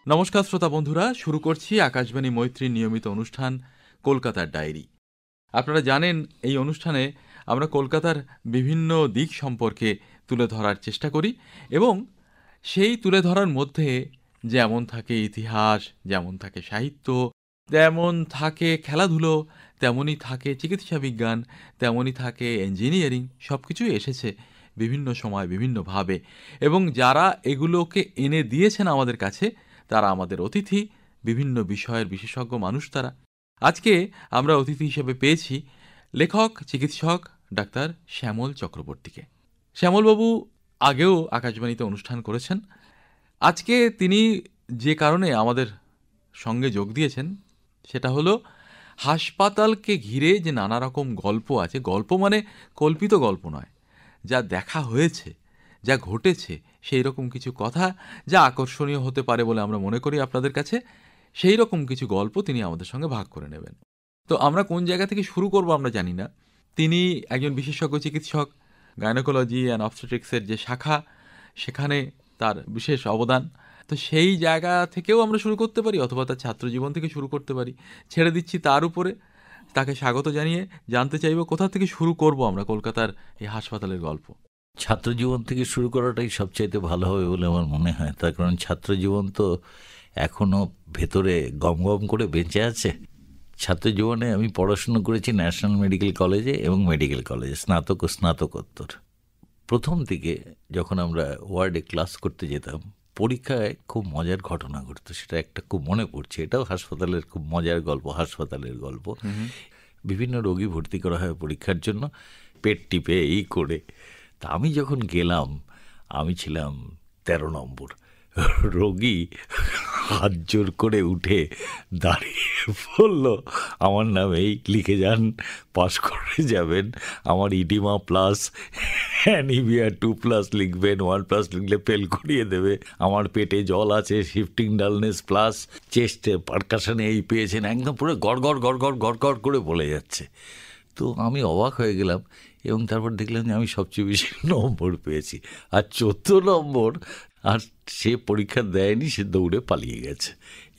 নমস্কার শ্রোতা বন্ধুরা, শুরু করছি আকাশবাণী মৈত্রীর নিয়মিত অনুষ্ঠান কলকাতার ডায়েরি। আপনারা জানেন, এই অনুষ্ঠানে আমরা কলকাতার বিভিন্ন দিক সম্পর্কে তুলে ধরার চেষ্টা করি এবং সেই তুলে ধরার মধ্যে যেমন থাকে ইতিহাস, যেমন থাকে সাহিত্য, তেমন থাকে খেলাধুলো, তেমনই থাকে চিকিৎসা বিজ্ঞান, তেমনই থাকে ইঞ্জিনিয়ারিং। সব কিছুই এসেছে বিভিন্ন সময় বিভিন্নভাবে, এবং যারা এগুলোকে এনে দিয়েছেন আমাদের কাছে তারা আমাদের অতিথি, বিভিন্ন বিষয়ের বিশেষজ্ঞ মানুষ তারা। আজকে আমরা অতিথি হিসেবে পেয়েছি লেখক, চিকিৎসক ডাক্তার শ্যামল চক্রবর্তীকে। শ্যামলবাবু আগেও আকাশবাণীতে অনুষ্ঠান করেছেন। আজকে তিনি যে কারণে আমাদের সঙ্গে যোগ দিয়েছেন সেটা হলো হাসপাতালকে ঘিরে যে নানা রকম গল্প আছে, গল্প মানে কল্পিত গল্প নয়, যা দেখা হয়েছে, যা ঘটেছে, সেই রকম কিছু কথা যা আকর্ষণীয় হতে পারে বলে আমরা মনে করি আপনাদের কাছে, সেই রকম কিছু গল্প তিনি আমাদের সঙ্গে ভাগ করে নেবেন। তো আমরা কোন জায়গা থেকে শুরু করব আমরা জানি না। তিনি একজন বিশেষজ্ঞ চিকিৎসক, গাইনোকোলজি অ্যান্ড অবস্টেট্রিক্সের যে শাখা, সেখানে তার বিশেষ অবদান। তো সেই জায়গা থেকেও আমরা শুরু করতে পারি, অথবা তার ছাত্রজীবন থেকে শুরু করতে পারি। ছেড়ে দিচ্ছি তার উপরে, তাকে স্বাগত জানিয়ে জানতে চাইব কোথা থেকে শুরু করব আমরা কলকাতার এই হাসপাতালের গল্প। ছাত্রজীবন থেকে শুরু করাটাই সবচাইতে ভালো হবে বলে আমার মনে হয়। তার কারণ ছাত্রজীবন তো এখনও ভেতরে গম গম করে বেঁচে আছে। ছাত্রজীবনে আমি পড়াশুনো করেছি ন্যাশনাল মেডিকেল কলেজে এবং মেডিকেল কলেজে, স্নাতক ও স্নাতকোত্তর। প্রথম দিকে যখন আমরা ওয়ার্ডে ক্লাস করতে যেতাম, পরীক্ষায় খুব মজার ঘটনা ঘটতো, সেটা একটা খুব মনে পড়ছে। এটাও হাসপাতালের খুব মজার গল্প, হাসপাতালের গল্প। বিভিন্ন রোগী ভর্তি করা হয় পরীক্ষার জন্য, পেট টিপে এই করে। তা আমি যখন গেলাম, আমি ছিলাম 13 নম্বর। রোগী হাত জোর করে উঠে দাঁড়িয়ে বলল, আমার নামেই লিখে যান, পাস করে যাবেন। আমার ইডিমা প্লাস, অ্যানিমিয়া 2+ লিখবেন, 1+ লিখলে ফেল করিয়ে দেবে। আমার পেটে জল আছে, শিফটিং ডালনেস প্লাস, চেস্টে পারকাশনে এই পেয়েছেন। একদম পুরো গড় গড় গড় গড় গড় গড় করে বলে যাচ্ছে। তো আমি অবাক হয়ে গেলাম এবং তারপর দেখলাম যে আমি সবচেয়ে বেশি নম্বর পেয়েছি, আর 14 নম্বর। আর সে পরীক্ষা দেয়নি, সে দৌড়ে পালিয়ে গেছে।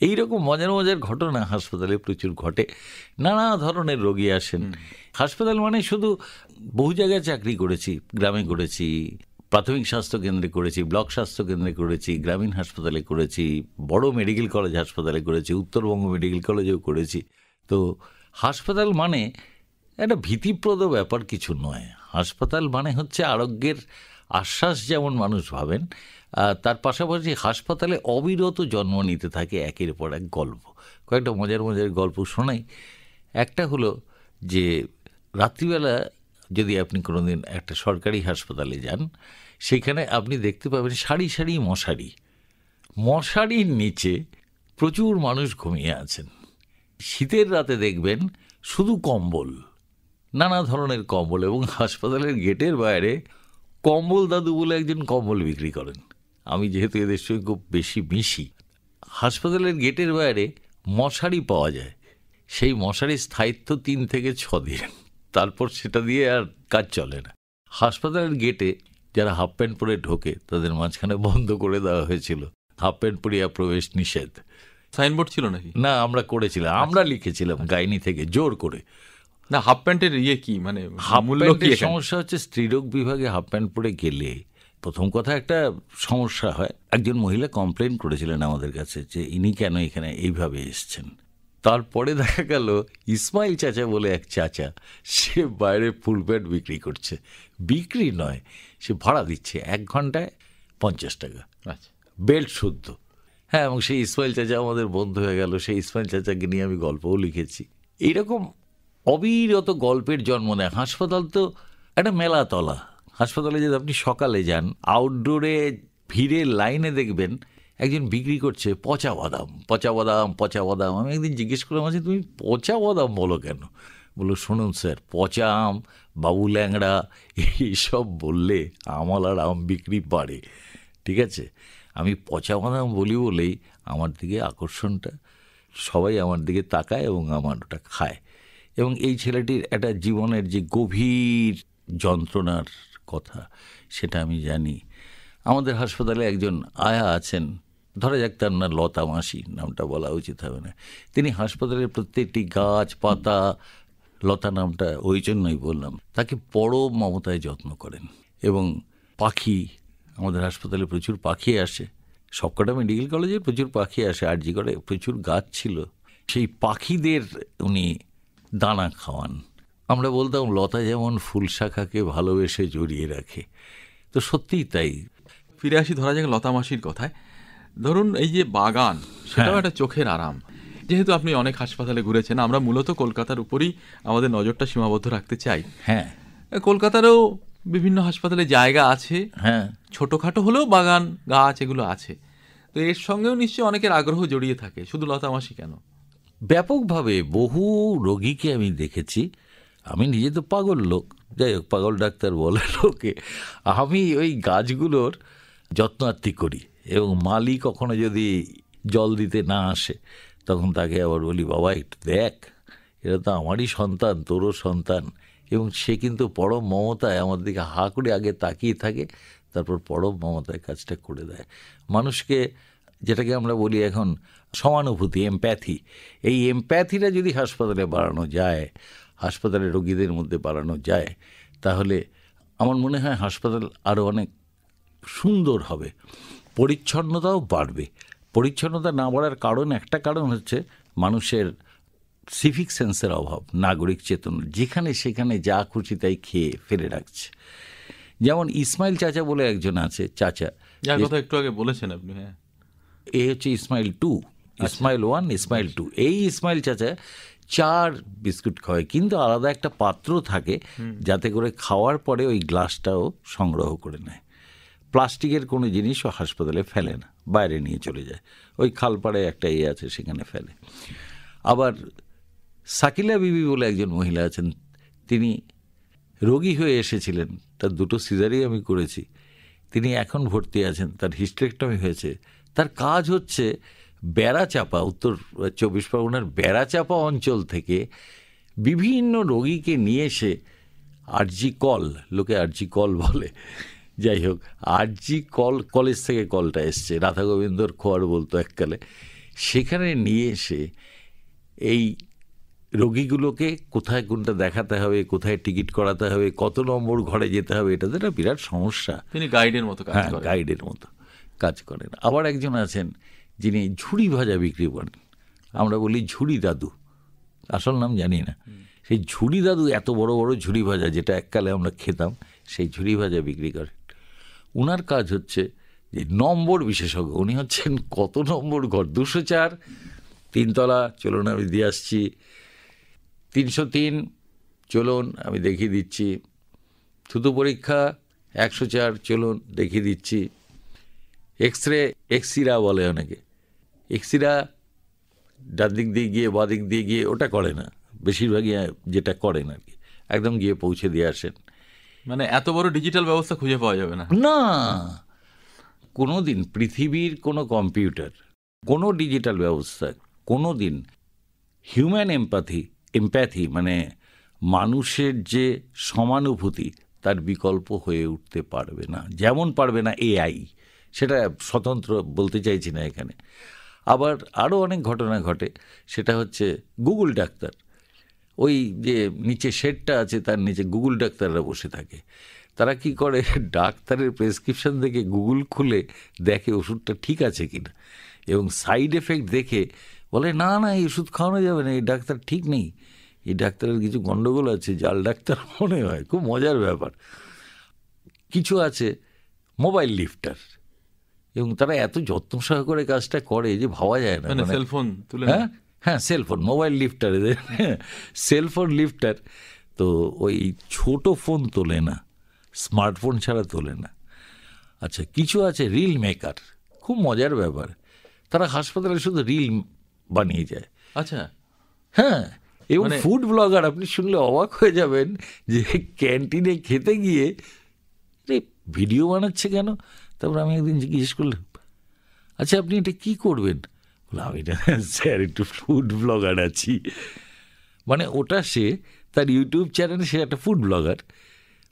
এইরকম মজার মজার ঘটনা হাসপাতালে প্রচুর ঘটে। নানা ধরনের রোগী আসেন। হাসপাতাল মানে শুধু, বহু জায়গায় চাকরি করেছি, গ্রামে করেছি, প্রাথমিক স্বাস্থ্য কেন্দ্রে করেছি, ব্লক স্বাস্থ্য কেন্দ্রে করেছি, গ্রামীণ হাসপাতালে করেছি, বড় মেডিকেল কলেজ হাসপাতালে করেছি, উত্তরবঙ্গ মেডিকেল কলেজেও করেছি। তো হাসপাতাল মানে একটা ভীতিপ্রদ ব্যাপার কিছু নয়। হাসপাতাল মানে হচ্ছে আরোগ্যের আশ্বাস, যেমন মানুষ ভাবেন। তার পাশাপাশি হাসপাতালে অবিরত জন্ম নিতে থাকে একের পর এক গল্প। কয়েকটা মজার মজার গল্প শোনাই। একটা হলো যে রাত্রিবেলা যদি আপনি কোনোদিন একটা সরকারি হাসপাতালে যান, সেখানে আপনি দেখতে পাবেন সারি সারি মশারি, মশারির নিচে প্রচুর মানুষ ঘুমিয়ে আছেন। শীতের রাতে দেখবেন শুধু কম্বল, নানা ধরনের কম্বল, এবং হাসপাতালের গেটের বাইরে কম্বল দাদু বলে একজন কম্বল বিক্রি করেন। আমি যেহেতু এদের সঙ্গে খুব বেশি মিশি, হাসপাতালের গেটের বাইরে মশারি পাওয়া যায়। সেই মশারির স্থায়িত্ব 3 থেকে 6 দিন, তারপর সেটা দিয়ে আর কাজ চলে না। হাসপাতালের গেটে যারা হাফ প্যান্ট পরে ঢোকে তাদের মাঝখানে বন্ধ করে দেওয়া হয়েছিল, হাফ প্যান্ট পরিয়া প্রবেশ নিষেধ। সাইনবোর্ড ছিল নাকি? না, আমরা করেছিলাম, আমরা লিখেছিলাম গাইনি থেকে জোর করে। না, হাফ প্যান্টের কি মানে হাফ প্যান্টের সমস্যা হচ্ছে, স্ত্রীরোগ বিভাগে হাফ প্যান্ট পরে গেলে প্রথম কথা একটা সমস্যা হয়। একজন মহিলা কমপ্লেন করেছিলেন আমাদের কাছে যে ইনি কেন এখানে এইভাবে এসছেন। তারপরে দেখা গেল ইসমাইল চাচা বলে এক চাচা, সে বাইরে ফুল প্যান্ট বিক্রি করছে। বিক্রি নয়, সে ভাড়া দিচ্ছে 1 ঘন্টায় 50 টাকা, বেল্ট শুদ্ধ। হ্যাঁ, এবং সেই ইসমাইল চাচা আমাদের বন্ধু হয়ে গেল। সেই ইসমাইল চাচাকে নিয়ে আমি গল্পও লিখেছি। এইরকম অবিরত গল্পের জন্ম নেয়। হাসপাতাল তো একটা মেলাতলা। হাসপাতালে যদি আপনি সকালে যান, আউটডোরে ভিড়ে লাইনে দেখবেন একজন বিক্রি করছে পচা বাদাম, পচা বাদাম, পচা বাদাম। আমি একদিন জিজ্ঞেস করলাম, আচ্ছা তুমি পচা বাদাম বলো কেন? বললো, শুনুন স্যার, পচা আম, বাবু ল্যাংড়া এইসব বললে আমল আর আম বিক্রি বাড়ে। ঠিক আছে, আমি পচা বাদাম বলি বলেই আমার দিকে আকর্ষণটা, সবাই আমার দিকে তাকায় এবং আমার ওটা খায়। এবং এই ছেলেটির একটা জীবনের যে গভীর যন্ত্রণার কথা, সেটা আমি জানি। আমাদের হাসপাতালে একজন আয়া আছেন, ধরা যাক তার না লতা মাসি, নামটা বলা উচিত হবে না, তিনি হাসপাতালের প্রত্যেকটি গাছ পাতা, লতা নামটা ওই জন্যই বললাম, তাকে পরম মমতায় যত্ন করেন। এবং পাখি, আমাদের হাসপাতালে প্রচুর পাখি আসে, সবকটা মেডিকেল কলেজে প্রচুর পাখি আসে, আরজি করে প্রচুর গাছ ছিল, সেই পাখিদের উনি দানা খাওয়ান। আমরা বলতাম লতা যেমন ফুল শাখাকে ভালোবেসে জড়িয়ে রাখে, তো সত্যিই তাই। ফিরে আসি ধরা যাক লতা মাসির কথায়। ধরুন এই যে বাগান, সেটাও একটা চোখের আরাম। যেহেতু আপনি অনেক হাসপাতালে ঘুরেছেন, আমরা মূলত কলকাতার উপরই আমাদের নজরটা সীমাবদ্ধ রাখতে চাই। হ্যাঁ, কলকাতারও বিভিন্ন হাসপাতালে জায়গা আছে, হ্যাঁ, ছোটখাটো হলেও বাগান গাছ এগুলো আছে। তো এর সঙ্গেও নিশ্চয়ই অনেকের আগ্রহ জড়িয়ে থাকে, শুধু লতা মাসি কেন? ব্যাপকভাবে বহু রোগীকে আমি দেখেছি। আমি নিজে তো পাগল লোক, যাই হোক, পাগল ডাক্তার বলে লোকে। আমি ওই গাছগুলোর যত্নার্থী করি, এবং মালি কখনো যদি জল দিতে না আসে তখন তাকে আবার বলি, বাবা একটু দেখ, এরা তো আমারই সন্তান, তোরও সন্তান। এবং সে কিন্তু পরম মমতায় আমার দিকে হা করে আগে তাকিয়ে থাকে, তারপর পরম মমতায় কাজটা করে দেয়। মানুষকে, যেটাকে আমরা বলি এখন সমানুভূতি, এমপ্যাথি, এই এমপ্যাথিটা যদি হাসপাতালে বাড়ানো যায়, হাসপাতালে রোগীদের মধ্যে বাড়ানো যায়, তাহলে আমার মনে হয় হাসপাতাল আরও অনেক সুন্দর হবে, পরিচ্ছন্নতাও বাড়বে। পরিচ্ছন্নতা না বাড়ার কারণ, একটা কারণ হচ্ছে মানুষের সিভিক সেন্সের অভাব, নাগরিক চেতনা, যেখানে সেখানে যা খুশি তাই খেয়ে ফেলে রাখছে। যেমন ইসমাইল চাচা বলে একজন আছে, চাচা, যার কথা একটু আগে বলেছেন আপনি। হ্যাঁ, এ হচ্ছে ইসমাইল 2, ইসমাইল 1, ইসমাইল 2। এই ইসমাইল চাচা 4 বিস্কুট খাওয়ায়, কিন্তু আলাদা একটা পাত্র থাকে যাতে করে খাওয়ার পরে ওই গ্লাসটাও সংগ্রহ করে নেয়। প্লাস্টিকের কোনো জিনিসও হাসপাতালে ফেলে না, বাইরে নিয়ে চলে যায়, ওই খালপাড়ে একটা আছে সেখানে ফেলে। আবার সাকিলা বিবি বলে একজন মহিলা আছেন, তিনি রোগী হয়ে এসেছিলেন, তার 2টো সিজারই আমি করেছি, তিনি এখন ভর্তি আছেন, তার হিস্টেরেক্টমি হয়েছে। তার কাজ হচ্ছে বেড়াচাপা, উত্তর 24 পরগনার বেড়াচাপা অঞ্চল থেকে বিভিন্ন রোগীকে নিয়ে এসে, আরজি কল, লোকে আরজি কল বলে, যাই হোক, আরজি কলেজ থেকে কলটা এসছে, রাধা গোবিন্দর খোয়ার বলতো এককালে, সেখানে নিয়ে এসে এই রোগীগুলোকে কোথায় কোনটা দেখাতে হবে, কোথায় টিকিট করাতে হবে, কত নম্বর ঘরে যেতে হবে, এটা তো একটা বিরাট সমস্যা। তিনি গাইডের মতো কাজ করেন। গাইডের মতো কাজ করেন। আবার একজন আছেন যিনি ঝুড়ি ভাজা বিক্রি করেন, আমরা বলি ঝুড়ি দাদু, আসল নাম জানি না। সেই ঝুড়ি দাদু এত বড় বড় ঝুড়ি ভাজা, যেটা এককালে আমরা খেতাম, সেই ঝুড়ি ভাজা বিক্রি করেন। উনার কাজ হচ্ছে যে নম্বর বিশেষজ্ঞ, উনি হচ্ছেন কত নম্বর ঘর, 204, 3 তলা, চলুন আমি দিয়ে আসছি, 303, চলুন আমি দেখিয়ে দিচ্ছি, থুতু পরীক্ষা 104, চলুন দেখিয়ে দিচ্ছি, এক্সরে, এক্সিরা বলে অনেকে, এক্সিরা ডান দিক দিয়ে গিয়ে বাঁ দিক দিয়ে গিয়ে, ওটা করে না বেশিরভাগই, যেটা করেন আর কি, একদম গিয়ে পৌঁছে দিয়ে আসেন। মানে এত বড় ডিজিটাল ব্যবস্থা খুঁজে পাওয়া যাবে না। না, কোনো দিন পৃথিবীর কোনো কম্পিউটার, কোনো ডিজিটাল ব্যবস্থা কোনো দিন হিউম্যান এমপ্যাথি মানে মানুষের যে সমানুভূতি, তার বিকল্প হয়ে উঠতে পারবে না। যেমন পারবে না এআই, সেটা স্বতন্ত্র বলতে চাইছি না এখানে। আবার আরও অনেক ঘটনা ঘটে, সেটা হচ্ছে গুগল ডাক্তার, ওই যে নিচে শেডটা আছে তার নিচে গুগল ডাক্তাররা বসে থাকে। তারা কি করে, ডাক্তারের প্রেসক্রিপশন দেখে গুগল খুলে দেখে ওষুধটা ঠিক আছে কিনা, এবং সাইড এফেক্ট দেখে বলে না না, এই ওষুধ খাওয়ানো যাবে না, এই ডাক্তার ঠিক নেই, এই ডাক্তারের কিছু গণ্ডগোল আছে, জাল ডাক্তার মনে হয়। খুব মজার ব্যাপার। কিছু আছে মোবাইল লিফটার, এবং তারা এত যত্ন সহকারে কাজটা করে যে ভাবা যায় না। সেলফোন তুলে, হ্যাঁ সেলফোন, মোবাইল লিফটার, সেলফোন লিফটার, তো ওই ছোট ফোন তোলে না, স্মার্টফোন ছাড়া তোলে না। আচ্ছা, কিছু আছে রিল মেকার, খুব মজার ব্যাপার, তারা হাসপাতালে শুধু রিল বানিয়ে যায়। আচ্ছা, হ্যাঁ, এবং ফুড ব্লগার, আপনি শুনলে অবাক হয়ে যাবেন যে ক্যান্টিনে খেতে গিয়ে ভিডিও বানাচ্ছে কেন। তারপর আমি একদিন জিজ্ঞেস করলাম, আচ্ছা আপনি এটা কী করবেন? বললাম আমি না স্যার একটু ফুড ব্লগার আছি। মানে ওটা সে তার ইউটিউব চ্যানেলে, সে একটা ফুড ব্লগার,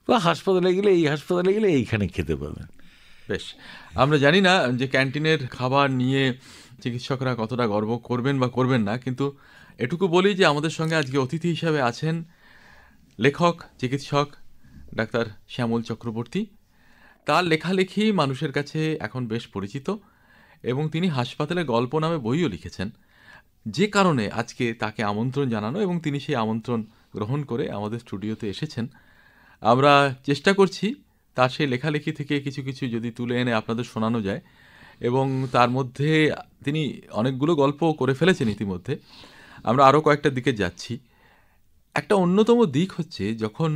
বা হাসপাতালে গেলে এই হাসপাতালে গেলে এইখানে খেতে পাবেন। বেশ, আমরা জানি না যে ক্যান্টিনের খাবার নিয়ে চিকিৎসকরা কতটা গর্ব করবেন বা করবেন না, কিন্তু এটুকু বলি যে আমাদের সঙ্গে আজকে অতিথি হিসাবে আছেন লেখক, চিকিৎসক ডাক্তার শ্যামল চক্রবর্তী। তার লেখালেখি মানুষের কাছে এখন বেশ পরিচিত এবং তিনি হাসপাতালে গল্প নামে বইও লিখেছেন, যে কারণে আজকে তাকে আমন্ত্রণ জানানো এবং তিনি সেই আমন্ত্রণ গ্রহণ করে আমাদের স্টুডিওতে এসেছেন। আমরা চেষ্টা করছি তার সেই লেখালেখি থেকে কিছু কিছু যদি তুলে এনে আপনাদের শোনানো যায়, এবং তার মধ্যে তিনি অনেকগুলো গল্প করে ফেলেছেন ইতিমধ্যে। আমরা আরও কয়েকটা দিকে যাচ্ছি। একটা অন্যতম দিক হচ্ছে যখন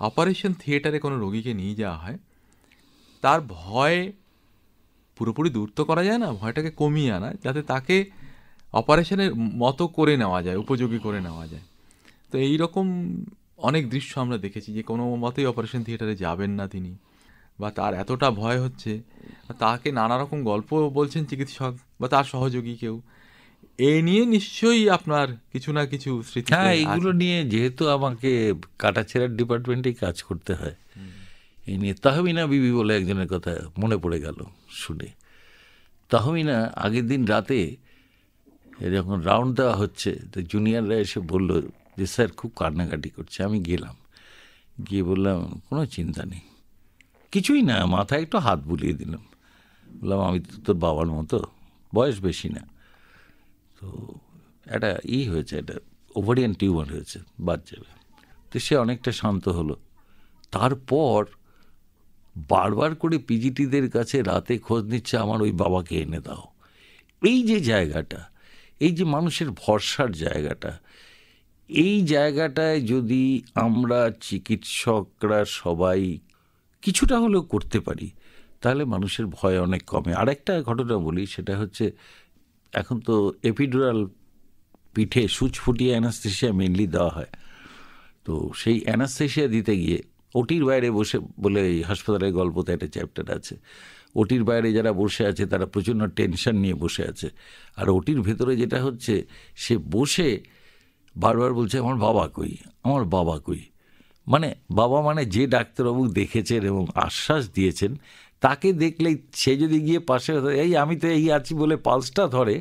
অপারেশন থিয়েটারে কোনো রোগীকে নিয়ে যাওয়া হয়, তার ভয় পুরোপুরি দূর তো করা যায় না, ভয়টাকে কমিয়ে আনা যাতে তাকে অপারেশনের মতো করে নেওয়া যায়, উপযোগী করে নেওয়া যায়। তো এই রকম অনেক দৃশ্য আমরা দেখেছি যে কোনো মতেই অপারেশন থিয়েটারে যাবেন না তিনি, বা তার এতটা ভয় হচ্ছে, তাকে নানা রকম গল্প বলছেন চিকিৎসক বা তার সহযোগী কেউ। এ নিয়ে নিশ্চয়ই আপনার কিছু না কিছু স্মৃতি। হ্যাঁ, এইগুলো নিয়ে যেহেতু আমাকে কাটাছেঁড়ার ডিপার্টমেন্টেই কাজ করতে হয়, এই নিয়ে তাহমিনা বিবি বলে একজনের কথা মনে পড়ে গেল শুনে। তাহমিনা আগের দিন রাতে যখন রাউন্ড দেওয়া হচ্ছে, তো জুনিয়ররা এসে বলল যে স্যার খুব কান্নাকাটি করছে। আমি গেলাম, গিয়ে বললাম কোনো চিন্তা নেই, কিছুই না, মাথায় একটু হাত বুলিয়ে দিলাম, বললাম আমি তো তোর বাবার মতো, বয়স বেশি না, তো একটা হয়েছে, একটা ওভারিয়ান টিউমার হয়েছে, বাদ যাবে। তো সে অনেকটা শান্ত হলো। তারপর বারবার করে পিজিটিদের কাছে রাতে খোঁজ নিচ্ছে আমার ওই বাবাকে এনে দাও। এই যে জায়গাটা, এই যে মানুষের ভরসার জায়গাটা, এই জায়গাটায় যদি আমরা চিকিৎসকরা সবাই কিছুটা হলেও করতে পারি, তাহলে মানুষের ভয় অনেক কমে। আরেকটা ঘটনা বলি, সেটা হচ্ছে এখন তো এপিডুরাল পিঠে সুচ ফুটিয়ে অ্যানাস্থেশিয়া মেনলি দেওয়া হয়। তো সেই অ্যানাস্থেশিয়া দিতে গিয়ে ওটির বাইরে বসে, বলে এই হাসপাতালের গল্পতে একটা চ্যাপ্টার আছে, ওটির বাইরে যারা বসে আছে তারা প্রচণ্ড টেনশন নিয়ে বসে আছে, আর ওটির ভেতরে যেটা হচ্ছে, সে বসে বারবার বলছে আমার বাবা কই, আমার বাবা কই। মানে বাবা মানে যে ডাক্তারবাবু দেখেছেন এবং আশ্বাস দিয়েছেন, তাকে দেখলেই সে যদি গিয়ে পাশে এই আমি তো এই আছি বলে পালসটা ধরে,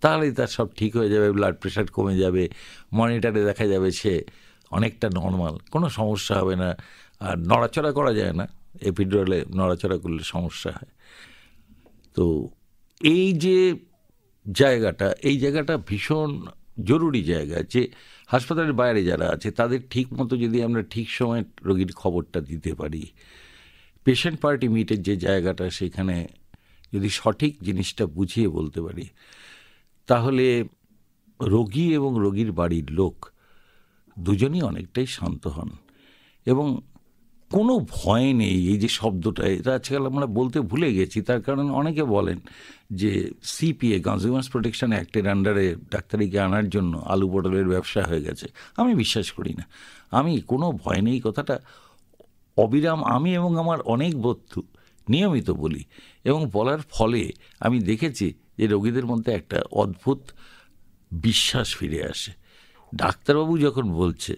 তাহলেই তার সব ঠিক হয়ে যাবে, ব্লাড প্রেশার কমে যাবে, মনিটরে দেখা যাবে সে অনেকটা নর্মাল, কোনো সমস্যা হবে না। আর নড়াচড়া করা যায় না, এপিডুরালে নড়াচড়া করলে সমস্যা হয়। তো এই যে জায়গাটা, এই জায়গাটা ভীষণ জরুরি জায়গা, যে হাসপাতালের বাইরে যারা আছে তাদের ঠিক মতো যদি আমরা ঠিক সময় রোগীর খবরটা দিতে পারি, পেশেন্ট পার্টি মিটের যে জায়গাটা, সেখানে যদি সঠিক জিনিসটা বুঝিয়ে বলতে পারি, তাহলে রোগী এবং রোগীর বাড়ির লোক দুজনই অনেকটাই শান্ত হন এবং কোনো ভয় নেই। এই যে শব্দটা, এটা আজকাল আমরা বলতে ভুলে গেছি, তার কারণ অনেকে বলেন যে সিপিএ, কনজিউমার্স প্রোটেকশন অ্যাক্টের আন্ডারে ডাক্তারিকে আনার জন্য আলু পটলের ব্যবসা হয়ে গেছে। আমি বিশ্বাস করি না। আমি কোনো ভয় নেই কথাটা অবিরাম আমি এবং আমার অনেক বন্ধু নিয়মিত বলি, এবং বলার ফলে আমি দেখেছি যে রোগীদের মধ্যে একটা অদ্ভুত বিশ্বাস ফিরে আসে। ডাক্তারবাবু যখন বলছে,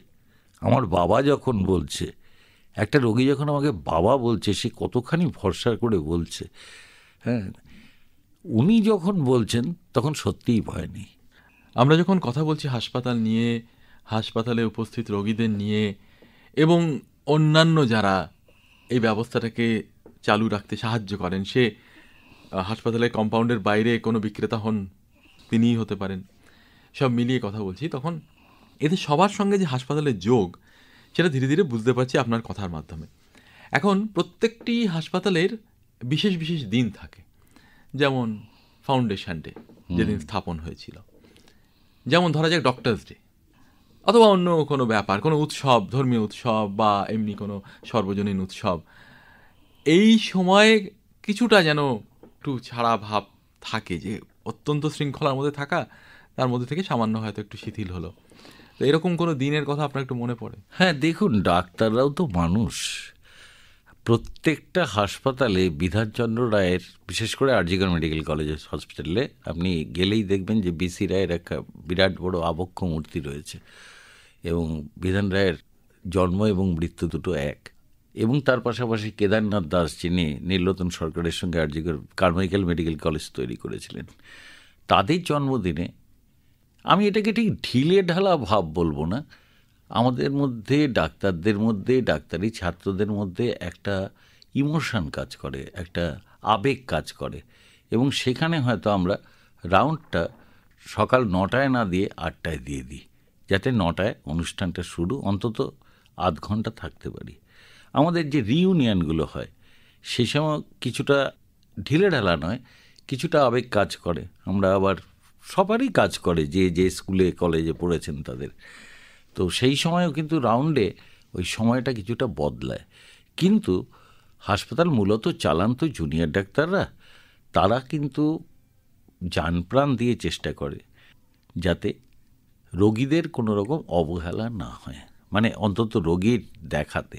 আমার বাবা যখন বলছে, একটা রোগী যখন আমাকে বাবা বলছে, সে কতখানি ভরসা করে বলছে। হ্যাঁ, উনি যখন বলছেন তখন সত্যিই ভয় নেই। আমরা যখন কথা বলছি হাসপাতাল নিয়ে, হাসপাতালে উপস্থিত রোগীদের নিয়ে, এবং অন্যান্য যারা এই ব্যবস্থাটাকে চালু রাখতে সাহায্য করেন, সে হাসপাতালের কম্পাউন্ডের বাইরে কোনো বিক্রেতা হন, তিনিই হতে পারেন, সব মিলিয়ে কথা বলছি, তখন এদের সবার সঙ্গে যে হাসপাতালের যোগ, সেটা ধীরে ধীরে বুঝতে পারছি আপনার কথার মাধ্যমে। এখন প্রত্যেকটি হাসপাতালের বিশেষ বিশেষ দিন থাকে, যেমন ফাউন্ডেশন ডে যেদিন স্থাপন হয়েছিল, যেমন ধরা যাক ডক্টরস ডে, অথবা অন্য কোনো ব্যাপার, কোনো উৎসব, ধর্মীয় উৎসব বা এমনি কোনো সর্বজনীন উৎসব। এই সময়ে কিছুটা যেন একটু ছাড়া ভাব থাকে, যে অত্যন্ত শৃঙ্খলার মধ্যে থাকা, তার মধ্যে থেকে সামান্য হয়তো একটু শিথিল হলো। তো এরকম কোনো দিনের কথা আপনার একটু মনে পড়ে? হ্যাঁ, দেখুন, ডাক্তাররাও তো মানুষ। প্রত্যেকটা হাসপাতালে বিধানচন্দ্র রায়ের, বিশেষ করে আরজিকর মেডিকেল কলেজ হসপিটালে আপনি গেলেই দেখবেন যে বিসি রায়ের একটা বিরাট বড় আবক্ষ মূর্তি রয়েছে, এবং বিধান রায়ের জন্ম এবং মৃত্যু দুটো এক। এবং তার পাশাপাশি কেদারনাথ দাস, যিনি নীলরতন সরকারের সঙ্গে আরজিকর কারমাইকেল মেডিকেল কলেজ তৈরি করেছিলেন, তাদের জন্মদিনে আমি এটাকে ঠিক ঢিলে ঢালা ভাব বলবো না, আমাদের মধ্যে, ডাক্তারদের মধ্যে, ডাক্তারি ছাত্রদের মধ্যে একটা ইমোশন কাজ করে, একটা আবেগ কাজ করে, এবং সেখানে হয়তো আমরা রাউন্ডটা সকাল 9টায় না দিয়ে 8টায় দিয়ে দিই, যাতে 9টায় অনুষ্ঠানটা শুরু, অন্তত আধ ঘন্টা থাকতে পারি। আমাদের যে রিইউনিয়নগুলো হয় সেই সময় কিছুটা ঢিলে ঢালা নয়, কিছুটা আবেগ কাজ করে। আমরা আবার সবারই কাজ করে, যে যে স্কুলে কলেজে পড়েছেন তাদের। তো সেই সময়ও কিন্তু রাউন্ডে ওই সময়টা কিছুটা বদলায়। কিন্তু হাসপাতাল মূলত চালান তো জুনিয়র ডাক্তাররা, তারা কিন্তু জানপ্রাণ দিয়ে চেষ্টা করে যাতে রোগীদের কোনো রকম অবহেলা না হয়, মানে অন্তত রোগীর দেখাতে।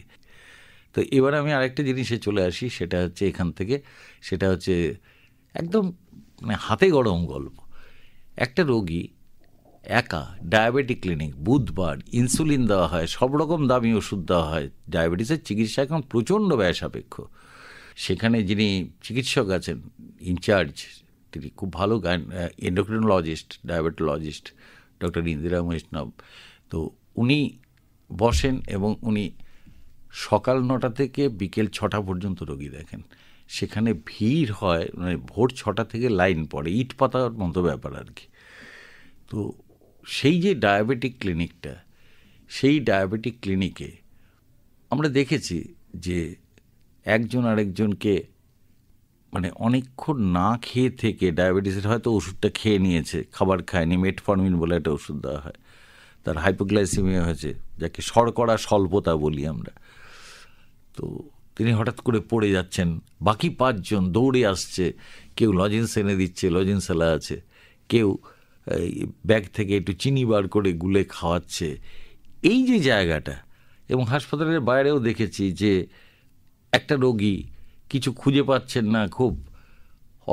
তো এবার আমি আরেকটা জিনিসে চলে আসি, সেটা হচ্ছে এখান থেকে, সেটা হচ্ছে একদম মানে হাতে গরম গল্প। একটা রোগী একা ডায়াবেটিক ক্লিনিক, বুধবার ইনসুলিন দেওয়া হয়, সব রকম দামি ওষুধ দেওয়া হয়। ডায়াবেটিসের চিকিৎসা এখন প্রচণ্ড ব্যয় সাপেক্ষ। সেখানে যিনি চিকিৎসক আছেন, ইনচার্জ, তিনি খুব ভালো এন্ডোক্রিনোলজিস্ট, ডায়াবেটোলজিস্ট, ডক্টর ইন্দিরা বৈষ্ণব। তো উনি বসেন এবং উনি সকাল 9টা থেকে বিকেল 6টা পর্যন্ত রোগী দেখেন। সেখানে ভিড় হয়, মানে ভোর 6টা থেকে লাইন পড়ে, ইট পাতার মতো ব্যাপার আর কি। তো সেই যে ডায়াবেটিক ক্লিনিকটা, সেই ডায়াবেটিক ক্লিনিকে আমরা দেখেছি যে একজন আরেকজনকে মানে অনেকক্ষণ না খেয়ে থেকে, ডায়াবেটিসের হয়তো ওষুধটা খেয়ে নিয়েছে, খাবার খায়নি, মেটফরমিন বলে একটা ওষুধ দেওয়া হয়, তার হাইপোগ্লাইসেমিয়া হয়েছে, যাকে শর্করা স্বল্পতা বলি আমরা। তো তিনি হঠাৎ করে পড়ে যাচ্ছেন, বাকি 5 জন দৌড়ে আসছে, কেউ লজেন্স এনে দিচ্ছে, লজেন্সওয়ালা আছে, কেউ ব্যাগ থেকে একটু চিনি বার করে গুলে খাওয়াচ্ছে। এই যে জায়গাটা, এবং হাসপাতালের বাইরেও দেখেছি যে একটা রোগী কিছু খুঁজে পাচ্ছেন না, খুব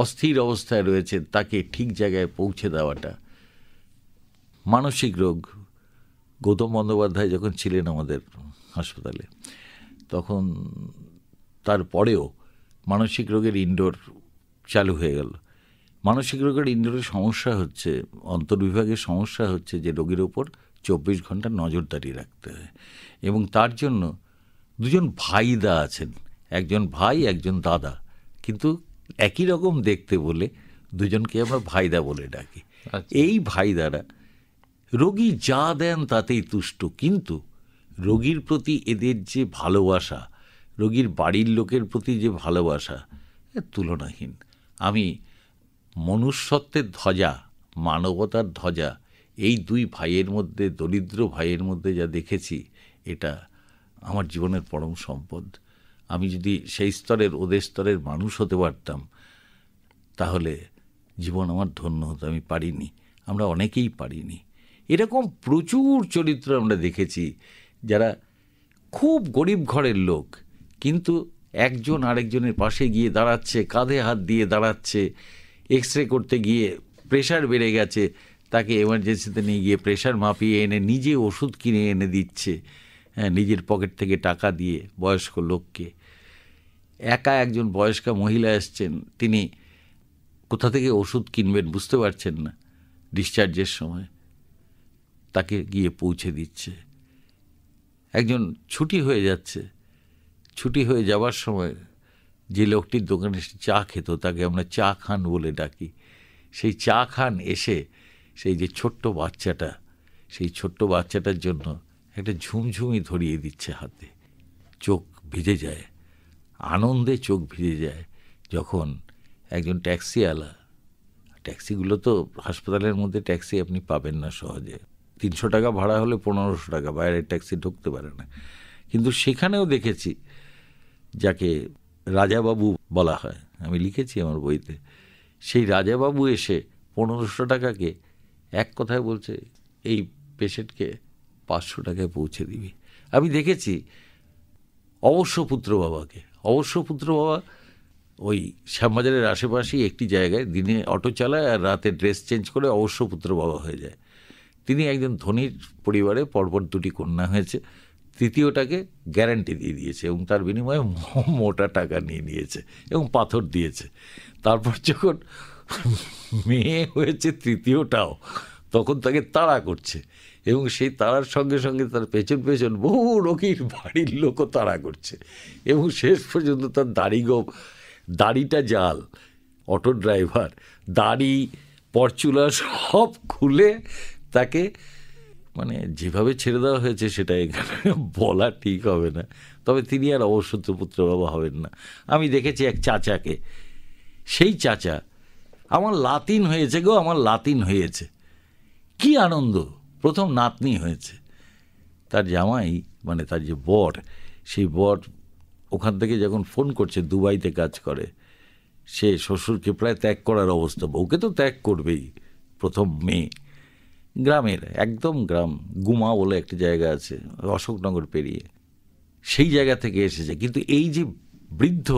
অস্থির অবস্থায় রয়েছে, তাকে ঠিক জায়গায় পৌঁছে দেওয়াটা। মানসিক রোগ, গৌতম বন্দ্যোপাধ্যায় যখন ছিলেন আমাদের হাসপাতালে, তখন তারপরেও মানসিক রোগের ইনডোর চালু হয়ে গেল। মানসিক রোগের ইনডোরের সমস্যা হচ্ছে, অন্তর্বিভাগের সমস্যা হচ্ছে যে রোগীর ওপর 24 ঘন্টা নজরদারি রাখতে হয়, এবং তার জন্য 2জন ভাইদা আছেন, একজন ভাই একজন দাদা, কিন্তু একই রকম দেখতে বলে 2জনকে আমরা ভাইদা বলে ডাকি। এই ভাইদারা রোগী যা দেন তাতেই তুষ্ট, কিন্তু রোগীর প্রতি এদের যে ভালোবাসা, রোগীর বাড়ির লোকের প্রতি যে ভালোবাসা, তুলনাহীন। আমি মনুষ্যত্বের ধ্বজা, মানবতার ধ্বজা এই 2 ভাইয়ের মধ্যে, দরিদ্র ভাইয়ের মধ্যে যা দেখেছি, এটা আমার জীবনের পরম সম্পদ। আমি যদি সেই স্তরের, ওদের স্তরের মানুষ হতে পারতাম, তাহলে জীবন আমার ধন্য হতো। আমি পারিনি, আমরা অনেকেই পারিনি। এরকম প্রচুর চরিত্র আমরা দেখেছি যারা খুব গরিব ঘরের লোক, কিন্তু একজন আরেকজনের পাশে গিয়ে দাঁড়াচ্ছে, কাঁধে হাত দিয়ে দাঁড়াচ্ছে। এক্সরে করতে গিয়ে প্রেশার বেড়ে গেছে, তাকে এমার্জেন্সিতে নিয়ে গিয়ে প্রেশার মাপিয়ে এনে নিজে ওষুধ কিনে এনে দিচ্ছে, নিজের পকেট থেকে টাকা দিয়ে বয়স্ক লোককে। একা একজন বয়স্কা মহিলা এসছেন, তিনি কোথা থেকে ওষুধ কিনবেন বুঝতে পারছেন না, ডিসচার্জের সময় তাকে গিয়ে পৌঁছে দিচ্ছে। একজন ছুটি হয়ে যাচ্ছে, ছুটি হয়ে যাওয়ার সময় যে লোকটির দোকানে চা খেত, তাকে আমরা চা খান বলে ডাকি, সেই চা খান এসে সেই যে ছোট্ট বাচ্চাটা, সেই ছোট্ট বাচ্চাটার জন্য একটা ঝুমঝুমি ধরিয়ে দিচ্ছে হাতে। চোখ ভিজে যায়, আনন্দে চোখ ভিজে যায় যখন একজন ট্যাক্সিওয়ালা, ট্যাক্সিগুলো তো হাসপাতালের মধ্যে ট্যাক্সি আপনি পাবেন না সহজে, 300 টাকা ভাড়া হলে 1500 টাকা, বাইরের ট্যাক্সি ঢুকতে পারে না। কিন্তু সেখানেও দেখেছি যাকে রাজাবাবু বলা হয়, আমি লিখেছি আমার বইতে, সেই রাজাবাবু এসে 1500 টাকাকে এক কথায় বলছে, এই পেশেন্টকে 500 টাকায় পৌঁছে দিবি। আমি দেখেছি অবশ্যপুত্র বাবাকে, অবশ্যপুত্র বাবা ওই শ্যামবাজারের আশেপাশেই একটি জায়গায় দিনে অটো চালায় আর রাতে ড্রেস চেঞ্জ করে অবশ্যপুত্র বাবা হয়ে যায়। তিনি একজন ধনীর পরিবারে, পরপর 2টি কন্যা হয়েছে, তৃতীয়টাকে গ্যারান্টি দিয়ে দিয়েছে এবং তার বিনিময়ে মোটা টাকা নিয়ে নিয়েছে এবং পাথর দিয়েছে। তারপর যখন মেয়ে হয়েছে তৃতীয়টাও, তখন তাকে তাড়া করছে এবং সেই তাড়ার সঙ্গে সঙ্গে তার পেছন পেছন বহু রোগীর বাড়ির লোকও তাড়া করছে এবং শেষ পর্যন্ত তার দাড়িটা জাল, অটো ড্রাইভার দাড়ি পরচুলা সব খুলে তাকে মানে যেভাবে ছেড়ে দেওয়া হয়েছে সেটা এখানে বলা ঠিক হবে না। তবে তিনি আর অবসূত্র পুত্র বাবা হবেন না। আমি দেখেছি এক চাচাকে, সেই চাচা আমার লাতিন হয়েছে গো, আমার লাতিন হয়েছে, কি আনন্দ, প্রথম নাতনি হয়েছে। তার জামাই মানে তার যে বর, সেই বর ওখান থেকে যখন ফোন করছে, দুবাইতে কাজ করে, সে শ্বশুরকে প্রায় ত্যাগ করার অবস্থা, বউকে তো ত্যাগ করবেই, প্রথম মেয়ে, গ্রামের একদম গ্রাম, গুমা বলে একটা জায়গা আছে অশোকনগর পেরিয়ে, সেই জায়গা থেকে এসেছে। কিন্তু এই যে বৃদ্ধ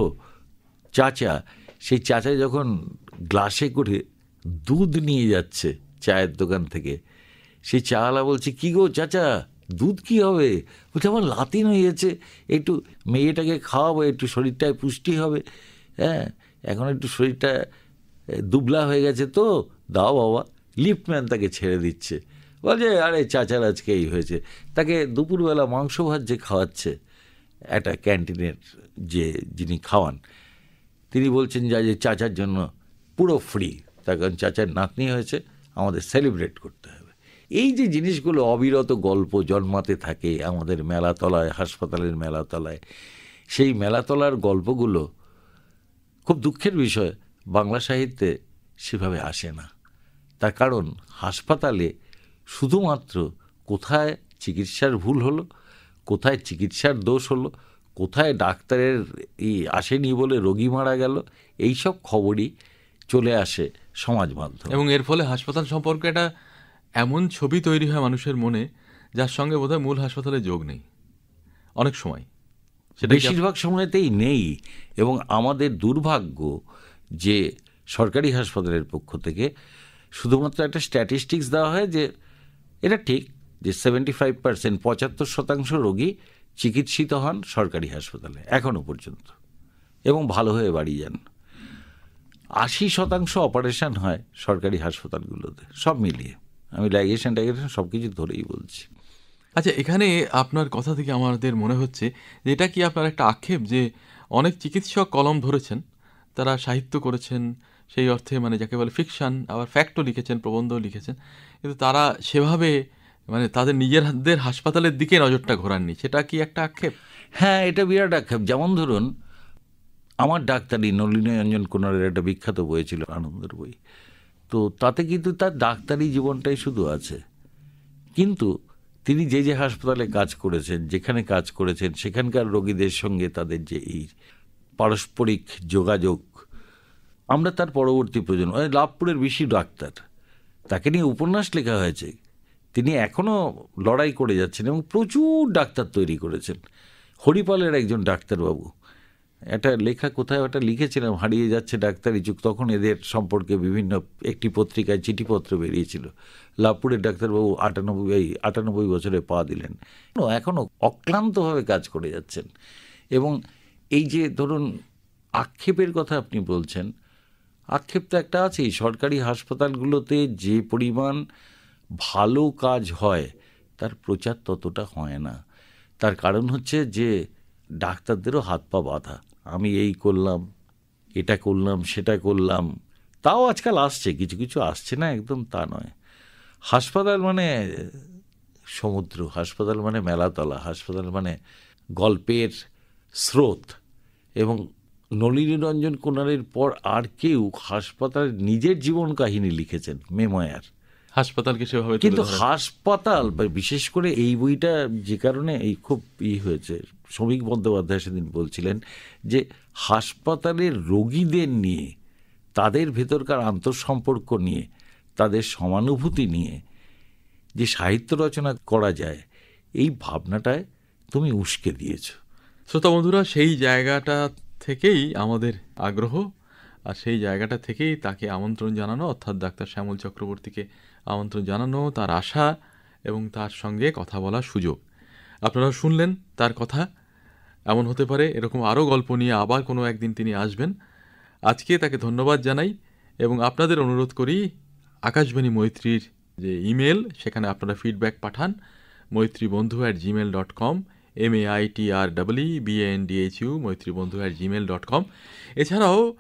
চাচা, সেই চাচা যখন গ্লাসে করে দুধ নিয়ে যাচ্ছে চায়ের দোকান থেকে, সেই চাওয়ালা বলছে, কি গো চাচা দুধ কি হবে? বলছে আমার লাতিন হয়েছে, একটু মেয়েটাকে খাওয়াবো, একটু শরীরটায় পুষ্টি হবে, হ্যাঁ এখন একটু শরীরটা দুবলা হয়ে গেছে তো দাও বাবা। লিফটম্যান তাকে ছেড়ে দিচ্ছে, বলছে আরে চাচার আজকে এই হয়েছে। তাকে দুপুরবেলা মাংস ভাত যে খাওয়াচ্ছে একটা ক্যান্টিনের যিনি খাওয়ান, তিনি বলছেন যে চাচার জন্য পুরো ফ্রি, তার কারণ চাচার নাতনি হয়েছে, আমাদের সেলিব্রেট করতে হবে। এই যে জিনিসগুলো অবিরত গল্প জন্মাতে থাকে আমাদের মেলাতলায়, হাসপাতালের মেলাতলায়, সেই মেলাতলার গল্পগুলো খুব দুঃখের বিষয় বাংলা সাহিত্যে সেভাবে আসে না। তার কারণ হাসপাতালে শুধুমাত্র কোথায় চিকিৎসার ভুল হলো, কোথায় চিকিৎসার দোষ হলো, কোথায় ডাক্তারের আসেনি বলে রোগী মারা গেল, এইসব খবরই চলে আসে সমাজ মাধ্যম। এবং এর ফলে হাসপাতাল সম্পর্কে একটা এমন ছবি তৈরি হয় মানুষের মনে, যার সঙ্গে বোধহয় মূল হাসপাতালে যোগ নেই অনেক সময়, সেটা বেশিরভাগ সময়তেই নেই। এবং আমাদের দুর্ভাগ্য যে সরকারি হাসপাতালের পক্ষ থেকে শুধুমাত্র একটা স্ট্যাটিস্টিক্স দেওয়া হয় যে এটা ঠিক যে 75%, 75% রোগী চিকিৎসিত হন সরকারি হাসপাতালে এখনো পর্যন্ত এবং ভালো হয়ে বাড়ি যান। 80% অপারেশন হয় সরকারি হাসপাতালগুলোতে, সব মিলিয়ে। আমি লাইগেশন সব কিছু ধরেই বলছি। আচ্ছা, এখানে আপনার কথা থেকে আমাদের মনে হচ্ছে যে এটা কি আপনার একটা আক্ষেপ যে অনেক চিকিৎসক কলম ধরেছেন, তারা সাহিত্য করেছেন, সেই অর্থে মানে যাকে বলে ফিকশন, আবার ফ্যাক্টও লিখেছেন, প্রবন্ধও লিখেছেন, কিন্তু তারা সেভাবে মানে তাদের নিজেদের হাসপাতালের দিকে নজরটা ঘোরাননি, সেটা কি একটা আক্ষেপ? হ্যাঁ, এটা বিরাট আক্ষেপ। যেমন ধরুন আমার ডাক্তারি নলিনীরঞ্জন কুনারের একটা বিখ্যাত বই ছিল, আনন্দের বই, তো তাতে কিন্তু তার ডাক্তারি জীবনটাই শুধু আছে, কিন্তু তিনি যে হাসপাতালে কাজ করেছেন, যেখানে কাজ করেছেন, সেখানকার রোগীদের সঙ্গে তাদের যে এই পারস্পরিক যোগাযোগ, আমরা তার পরবর্তী প্রজন্ম, লাভপুরের বিশি ডাক্তার, তাকে নিয়ে উপন্যাস লেখা হয়েছে, তিনি এখনও লড়াই করে যাচ্ছেন এবং প্রচুর ডাক্তার তৈরি করেছেন। হরিপালের একজন ডাক্তারবাবু, একটা লেখা কোথায় ওটা লিখেছিলাম, হারিয়ে যাচ্ছে ডাক্তারি যুগ, তখন এদের সম্পর্কে বিভিন্ন একটি পত্রিকায় চিঠিপত্র বেরিয়েছিল। লাভপুরের ডাক্তারবাবু 98 বছরে পা দিলেন, এখনও অক্লান্তভাবে কাজ করে যাচ্ছেন। এবং এই যে ধরুন আক্ষেপের কথা আপনি বলছেন, আক্ষেপ তো একটা আছেই। সরকারি হাসপাতালগুলোতে যে পরিমাণ ভালো কাজ হয় তার প্রচার ততটা হয় না। তার কারণ হচ্ছে যে ডাক্তারদেরও হাত পা বাঁধা, আমি এই করলাম, এটা করলাম, সেটা করলাম। তাও আজকাল আসছে, কিছু কিছু আসছে না একদম তা নয়। হাসপাতাল মানে সমুদ্র, হাসপাতাল মানে মেলাতলা, হাসপাতাল মানে গল্পের স্রোত। এবং নলিনীরঞ্জন কুনারের পর আর কেউ হাসপাতালের নিজের জীবন কাহিনী লিখেছেন, মেমোয়ার, হাসপাতালকে সেভাবে, কিন্তু হাসপাতাল বিশেষ করে এই বইটা যে কারণে এই খুব হয়েছে, শ্রমিক বন্দ্যোপাধ্যায় সেদিন বলছিলেন যে হাসপাতালের রোগীদের নিয়ে, তাদের ভেতরকার আন্তঃসম্পর্ক নিয়ে, তাদের সমানুভূতি নিয়ে যে সাহিত্য রচনা করা যায়, এই ভাবনাটায় তুমি উস্কে দিয়েছ। শ্রোতা বন্ধুরা, সেই জায়গাটা থেকেই আমাদের আগ্রহ, আর সেই জায়গাটা থেকেই তাকে আমন্ত্রণ জানানো, অর্থাৎ ডাক্তার শ্যামল চক্রবর্তীকে আমন্ত্রণ জানানো, তার আশা এবং তার সঙ্গে কথা বলার সুযোগ। আপনারা শুনলেন তার কথা। এমন হতে পারে এরকম আরও গল্প নিয়ে আবার কোনো একদিন তিনি আসবেন। আজকে তাকে ধন্যবাদ জানাই এবং আপনাদের অনুরোধ করি আকাশবাণী মৈত্রীর যে ইমেল, সেখানে আপনারা ফিডব্যাক পাঠান maitribandhu@gmail.com, MAITREEBANDHU maitribandhu@gmail.com। এছাড়াও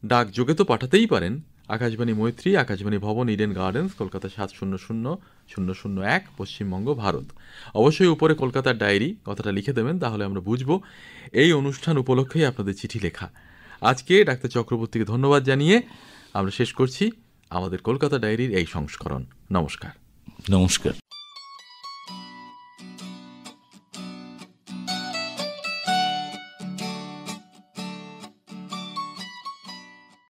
ডাকযোগে তো পাঠাতেই পারেন। আকাশবাণী মৈত্রী, আকাশবাণী ভবন, ইডেন গার্ডেন্স, কলকাতা ৭০০০০১, পশ্চিমবঙ্গ, ভারত। অবশ্যই উপরে কলকাতার ডায়েরি কথাটা লিখে দেবেন, তাহলে আমরা বুঝব এই অনুষ্ঠান উপলক্ষেই আপনাদের চিঠি লেখা। আজকে ডাক্তার চক্রবর্তীকে ধন্যবাদ জানিয়ে আমরা শেষ করছি আমাদের কলকাতা ডায়েরির এই সংস্করণ। নমস্কার। নমস্কার।